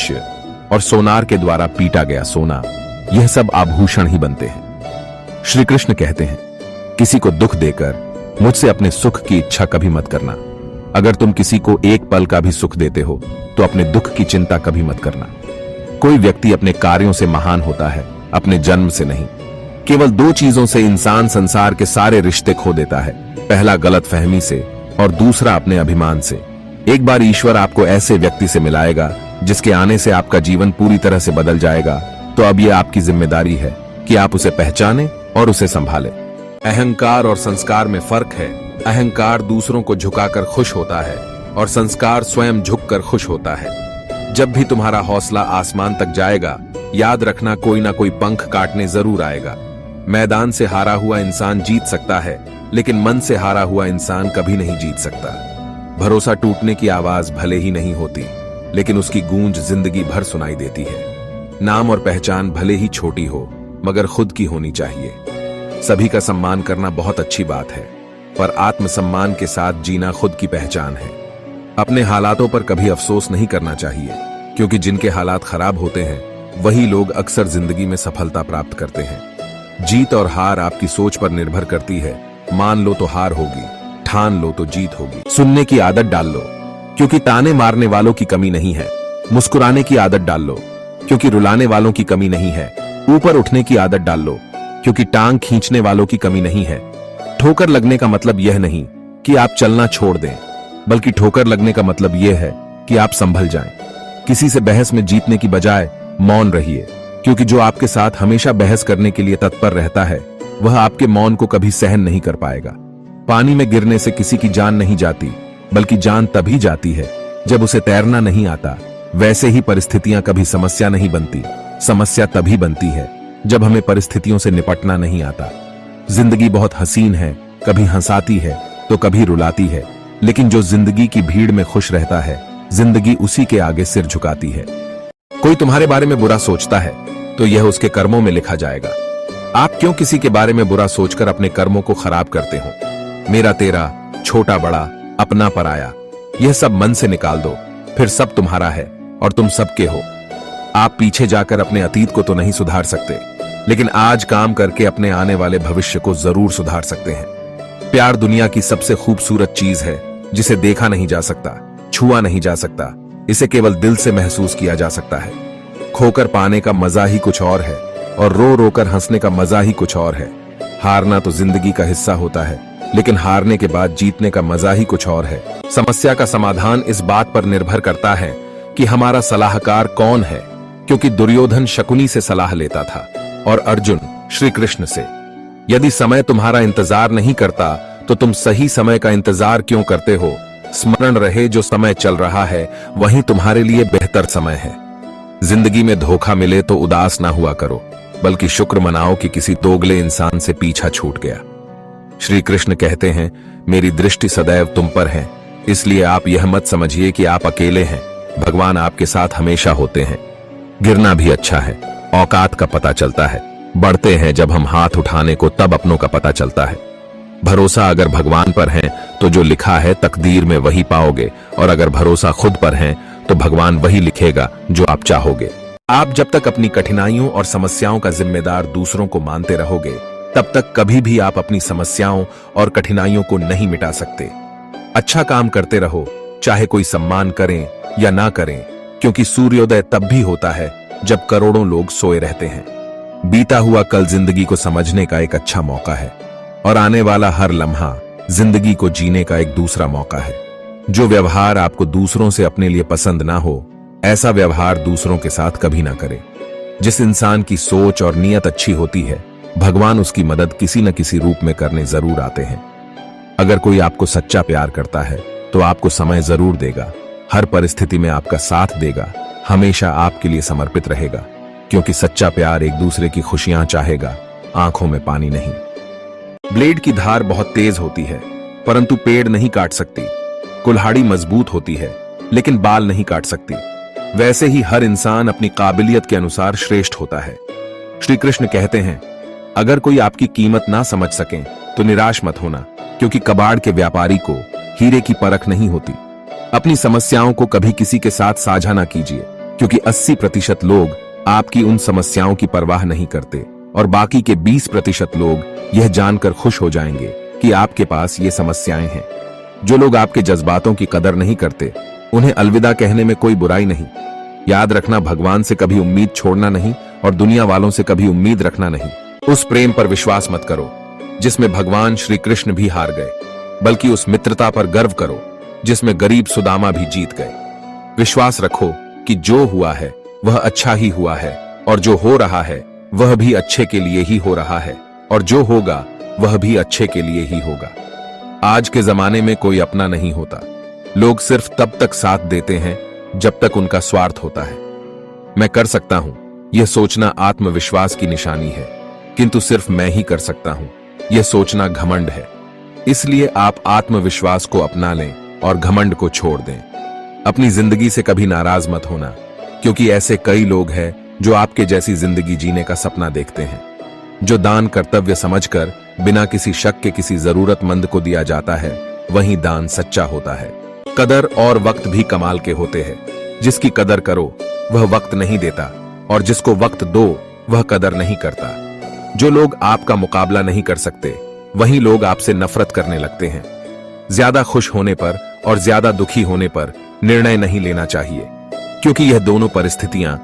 भविष्य और सोनार के द्वारा पीटा गया सोना, यह सब आभूषण ही बनते हैं। श्री कृष्ण कहते हैं, किसी को दुख देकर मुझसे अपने सुख की इच्छा कभी मत करना। अगर तुम किसी को एक पल का भी सुख देते हो तो अपने दुख की चिंता कभी मत करना। कोई व्यक्ति अपने कार्यों से महान होता है, अपने जन्म से नहीं। केवल दो चीजों से इंसान संसार के सारे रिश्ते खो देता है, पहला गलतफहमी से और दूसरा अपने अभिमान से। एक बार ईश्वर आपको ऐसे व्यक्ति से मिलाएगा जिसके आने से आपका जीवन पूरी तरह से बदल जाएगा, तो अब यह आपकी जिम्मेदारी है कि आप उसे पहचानें और उसे संभालें। अहंकार और संस्कार में फर्क है। अहंकार दूसरों को झुकाकर खुश होता है और संस्कार स्वयं झुककर खुश होता है। जब भी तुम्हारा हौसला आसमान तक जाएगा, याद रखना कोई ना कोई पंख काटने जरूर आएगा। मैदान से हारा हुआ इंसान जीत सकता है, लेकिन मन से हारा हुआ इंसान कभी नहीं जीत सकता। भरोसा टूटने की आवाज भले ही नहीं होती, लेकिन उसकी गूंज जिंदगी भर सुनाई देती है। नाम और पहचान भले ही छोटी हो, मगर खुद की होनी चाहिए। सभी का सम्मान करना बहुत अच्छी बात है, पर आत्मसम्मान के साथ जीना खुद की पहचान है। अपने हालातों पर कभी अफसोस नहीं करना चाहिए, क्योंकि जिनके हालात खराब होते हैं वही लोग अक्सर जिंदगी में सफलता प्राप्त करते हैं। जीत और हार आपकी सोच पर निर्भर करती है। मान लो तो हार होगी, ठान लो तो जीत होगी। सुनने की आदत डाल लो, क्योंकि ताने मारने वालों की कमी नहीं है। मुस्कुराने की आदत डाल लो, क्योंकि रुलाने वालों की कमी नहीं है। ऊपर उठने की आदत डाल लो, क्योंकि टांग खींचने वालों की कमी नहीं है। ठोकर लगने का मतलब यह नहीं कि आप चलना छोड़ दें, बल्कि ठोकर लगने का मतलब यह है कि आप संभल जाएं। किसी से बहस में जीतने की बजाय मौन रहिए, क्योंकि जो आपके साथ हमेशा बहस करने के लिए तत्पर रहता है, वह आपके मौन को कभी सहन नहीं कर पाएगा। पानी में गिरने से किसी की जान नहीं जाती, बल्कि जान तभी जाती है जब उसे तैरना नहीं आता। वैसे ही परिस्थितियां कभी समस्या नहीं बनती, समस्या तभी बनती है जब हमें परिस्थितियों से निपटना नहीं आता। जिंदगी बहुत हसीन है, कभी हंसाती है तो कभी रुलाती है, लेकिन जो जिंदगी की भीड़ में खुश रहता है, जिंदगी उसी के आगे सिर झुकाती है। कोई तुम्हारे बारे में बुरा सोचता है तो यह उसके कर्मों में लिखा जाएगा। आप क्यों किसी के बारे में बुरा सोचकर अपने कर्मों को खराब करते हो? मेरा तेरा, छोटा बड़ा, अपना पराया, यह सब मन से निकाल दो, फिर सब तुम्हारा है और तुम सबके हो। आप पीछे जाकर अपने अतीत को तो नहीं सुधार सकते, लेकिन आज काम करके अपने आने वाले भविष्य को जरूर सुधार सकते हैं। प्यार दुनिया की सबसे खूबसूरत चीज है, जिसे देखा नहीं जा सकता, छुआ नहीं जा सकता, इसे केवल दिल से महसूस किया जा सकता है। खोकर पाने का मजा ही कुछ और है और रो रो कर हंसने का मजा ही कुछ और है। हारना तो जिंदगी का हिस्सा होता है, लेकिन हारने के बाद जीतने का मजा ही कुछ और है। समस्या का समाधान इस बात पर निर्भर करता है कि हमारा सलाहकार कौन है, क्योंकि दुर्योधन शकुनी से सलाह लेता था और अर्जुन श्री कृष्ण से। यदि समय तुम्हारा इंतजार नहीं करता तो तुम सही समय का इंतजार क्यों करते हो? स्मरण रहे, जो समय चल रहा है वही तुम्हारे लिए बेहतर समय है। जिंदगी में धोखा मिले तो उदास ना हुआ करो, बल्कि शुक्र मनाओ कि किसी दोगले इंसान से पीछा छूट गया। श्री कृष्ण कहते हैं, मेरी दृष्टि सदैव तुम पर है, इसलिए आप यह मत समझिए कि आप अकेले हैं। भगवान आपके साथ हमेशा होते हैं। गिरना भी अच्छा है, औकात का पता चलता है। बढ़ते हैं जब हम हाथ उठाने को, तब अपनों का पता चलता है। भरोसा अगर भगवान पर है तो जो लिखा है तकदीर में वही पाओगे, और अगर भरोसा खुद पर है तो भगवान वही लिखेगा जो आप चाहोगे। आप जब तक अपनी कठिनाइयों और समस्याओं का जिम्मेदार दूसरों को मानते रहोगे, तब तक कभी भी आप अपनी समस्याओं और कठिनाइयों को नहीं मिटा सकते। अच्छा काम करते रहो, चाहे कोई सम्मान करें या ना करें, क्योंकि सूर्योदय तब भी होता है जब करोड़ों लोग सोए रहते हैं। बीता हुआ कल जिंदगी को समझने का एक अच्छा मौका है, और आने वाला हर लम्हा जिंदगी को जीने का एक दूसरा मौका है। जो व्यवहार आपको दूसरों से अपने लिए पसंद ना हो, ऐसा व्यवहार दूसरों के साथ कभी ना करें। जिस इंसान की सोच और नीयत अच्छी होती है, भगवान उसकी मदद किसी न किसी रूप में करने जरूर आते हैं। अगर कोई आपको सच्चा प्यार करता है तो आपको समय जरूर देगा, हर परिस्थिति में आपका साथ देगा, हमेशा आपके लिए समर्पित रहेगा, क्योंकि सच्चा प्यार एक दूसरे की खुशियां चाहेगा, आंखों में पानी नहीं। ब्लेड की धार बहुत तेज होती है, परंतु पेड़ नहीं काट सकती। कुल्हाड़ी मजबूत होती है, लेकिन बाल नहीं काट सकती। वैसे ही हर इंसान अपनी काबिलियत के अनुसार श्रेष्ठ होता है। श्री कृष्ण कहते हैं, अगर कोई आपकी कीमत ना समझ सके तो निराश मत होना, क्योंकि कबाड़ के व्यापारी को हीरे की परख नहीं होती। अपनी समस्याओं को कभी किसी के साथ साझा ना कीजिए, क्योंकि 80% लोग आपकी उन समस्याओं की परवाह नहीं करते और बाकी के 20% लोग यह जानकर खुश हो जाएंगे कि आपके पास ये समस्याएं हैं। जो लोग आपके जज्बातों की कदर नहीं करते, उन्हें अलविदा कहने में कोई बुराई नहीं। याद रखना, भगवान से कभी उम्मीद छोड़ना नहीं और दुनिया वालों से कभी उम्मीद रखना नहीं। उस प्रेम पर विश्वास मत करो जिसमें भगवान श्री कृष्ण भी हार गए, बल्कि उस मित्रता पर गर्व करो जिसमें गरीब सुदामा भी जीत गए। विश्वास रखो कि जो हुआ है वह अच्छा ही हुआ है, और जो हो रहा है वह भी अच्छे के लिए ही हो रहा है, और जो होगा वह भी अच्छे के लिए ही होगा। आज के जमाने में कोई अपना नहीं होता। लोग सिर्फ तब तक साथ देते हैं जब तक उनका स्वार्थ होता है। मैं कर सकता हूं, यह सोचना आत्मविश्वास की निशानी है, किंतु सिर्फ मैं ही कर सकता हूं, यह सोचना घमंड है। इसलिए आप आत्मविश्वास को अपना लें और घमंड को छोड़ दें। अपनी जिंदगी से कभी नाराज मत होना, क्योंकि ऐसे कई लोग हैं जो आपके जैसी जिंदगी जीने का सपना देखते हैं। जो दान कर्तव्य समझकर बिना किसी शक के किसी जरूरतमंद को दिया जाता है, वही दान सच्चा होता है। कदर और वक्त भी कमाल के होते हैं। जिसकी कदर करो वह वक्त नहीं देता, और जिसको वक्त दो वह कदर नहीं करता। जो लोग आपका मुकाबला नहीं कर सकते, वही लोग आपसे नफरत करने लगते हैं। ज्यादा खुश होने पर और ज्यादा दुखी होने पर निर्णय नहीं लेना चाहिए, क्योंकि यह दोनों परिस्थितियां